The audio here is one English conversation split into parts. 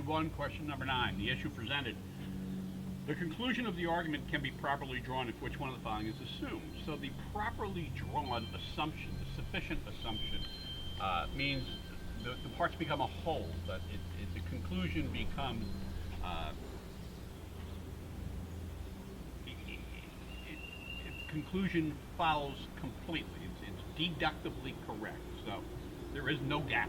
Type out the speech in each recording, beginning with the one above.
Section 1, question number 9. The issue presented. The conclusion of the argument can be properly drawn if which one of the following is assumed. So the properly drawn assumption, the sufficient assumption, means the parts become a whole, that the conclusion becomes conclusion follows completely. It's deductively correct. So there is no gap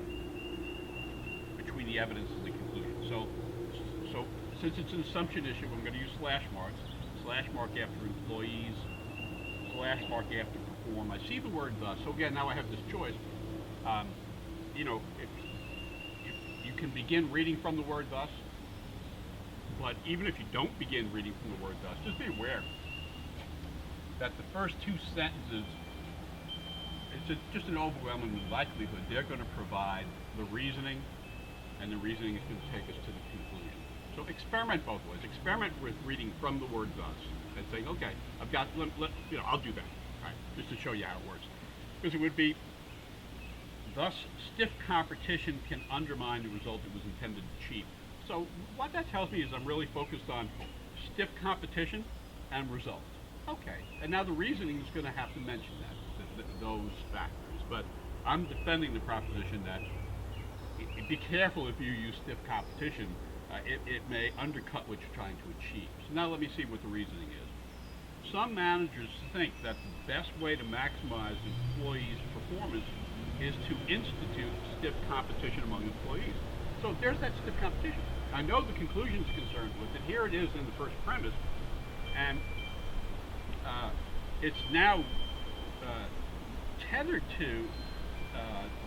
between the evidence and the conclusion. So since it's an assumption issue, I'm going to use slash marks. Slash mark after employees, slash mark after perform. I see the word thus. So again, now I have this choice. If you can begin reading from the word thus, but even if you don't begin reading from the word thus, just be aware that the first two sentences, it's just an overwhelming likelihood they're going to provide the reasoning, and the reasoning is going to take us to the conclusion. So experiment both ways. Experiment with reading from the word thus and saying, okay, I've got, I'll do that, right, just to show you how it works. Because it would be, thus, stiff competition can undermine the result it was intended to achieve. So what that tells me is I'm really focused on stiff competition and result. Okay, and now the reasoning is going to have to mention those factors, but I'm defending the proposition that be careful if you use stiff competition. It may undercut what you're trying to achieve. So now let me see what the reasoning is. Some managers think that the best way to maximize employees' performance is to institute stiff competition among employees. So there's that stiff competition. I know the conclusion is concerned with it. Here it is in the first premise, and it's now tethered to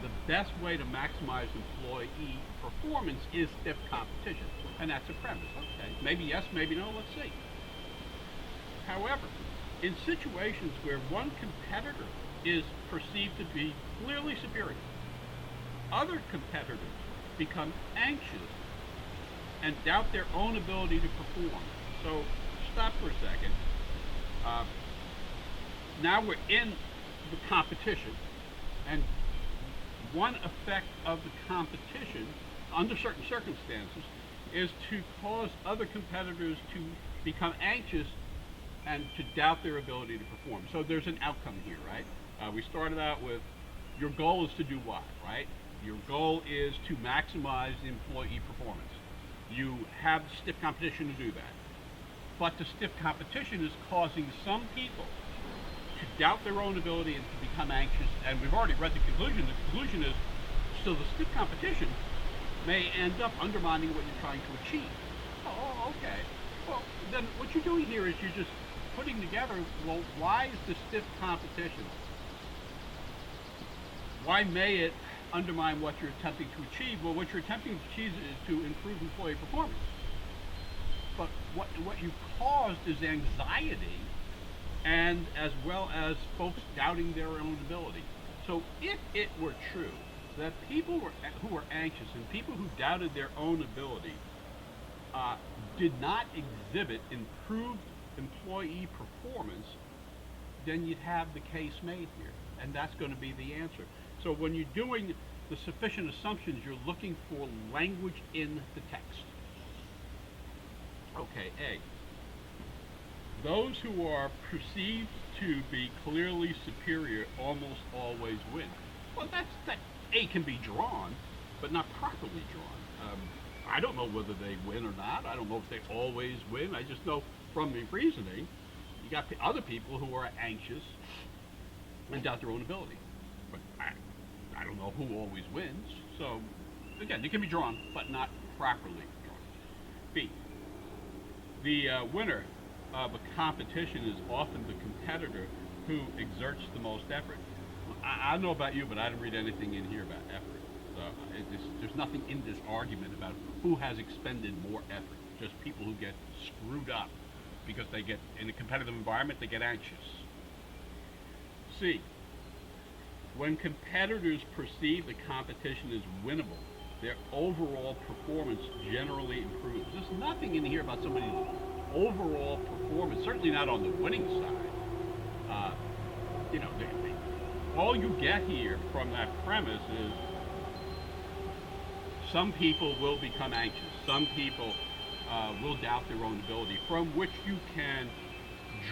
the best way to maximize employee performance is stiff competition, and that's a premise. Okay, maybe yes, maybe no, let's see. However, in situations where one competitor is perceived to be clearly superior, other competitors become anxious and doubt their own ability to perform. So stop for a second. Now we're in the competition, and one effect of the competition under certain circumstances is to cause other competitors to become anxious and to doubt their ability to perform. So there's an outcome here, right? We started out with your goal is to do what, right? Your goal is to maximize employee performance. You have stiff competition to do that. But the stiff competition is causing some people to doubt their own ability and to become anxious. And we've already read the conclusion. The conclusion is, so the stiff competition may end up undermining what you're trying to achieve. Oh, okay. Well, then what you're doing here is you're just putting together, well, why is the stiff competition? Why may it undermine what you're attempting to achieve? Well, what you're attempting to achieve is to improve employee performance. But what you caused is anxiety, and as well as folks doubting their own ability. So if it were true that people who were anxious and people who doubted their own ability did not exhibit improved employee performance, then you'd have the case made here, and that's going to be the answer. So when you're doing the sufficient assumptions, you're looking for language in the text. Okay, A. Those who are perceived to be clearly superior almost always win. Well, that A can be drawn, but not properly drawn. I don't know whether they win or not. I don't know if they always win. I just know from the reasoning, you got the other people who are anxious and doubt their own ability. But I don't know who always wins. So, again, it can be drawn, but not properly drawn. B. The winner of a competition is often the competitor who exerts the most effort. I don't know about you, but I didn't read anything in here about effort. So there's nothing in this argument about who has expended more effort. Just people who get screwed up because they get, in a competitive environment, they get anxious. C. When competitors perceive the competition as winnable, their overall performance generally improves. There's nothing in here about somebody's overall performance, certainly not on the winning side. All you get here from that premise is some people will become anxious. Some people will doubt their own ability, from which you can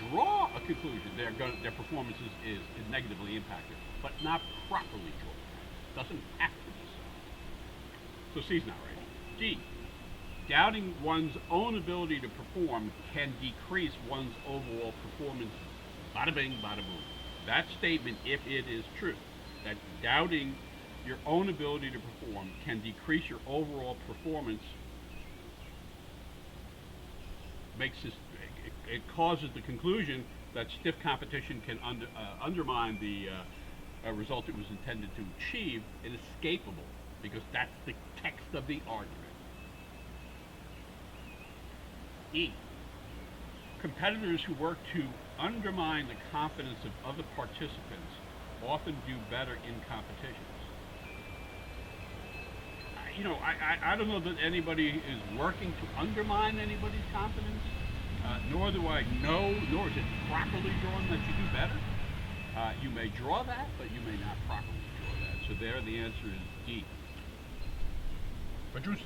draw a conclusion their performance is negatively impacted, but not properly drawn. Doesn't have to be so. So C's not right. D. Doubting one's own ability to perform can decrease one's overall performance. Bada bing, bada boom. That statement, if it is true, that doubting your own ability to perform can decrease your overall performance, it causes the conclusion that stiff competition can undermine the result it was intended to achieve. Inescapable, because that's the text of the argument. E. Competitors who work to undermine the confidence of other participants often do better in competitions. I don't know that anybody is working to undermine anybody's confidence, nor do I know, nor is it properly drawn that you do better. You may draw that, but you may not properly draw that. So there, the answer is D. Pedrousas.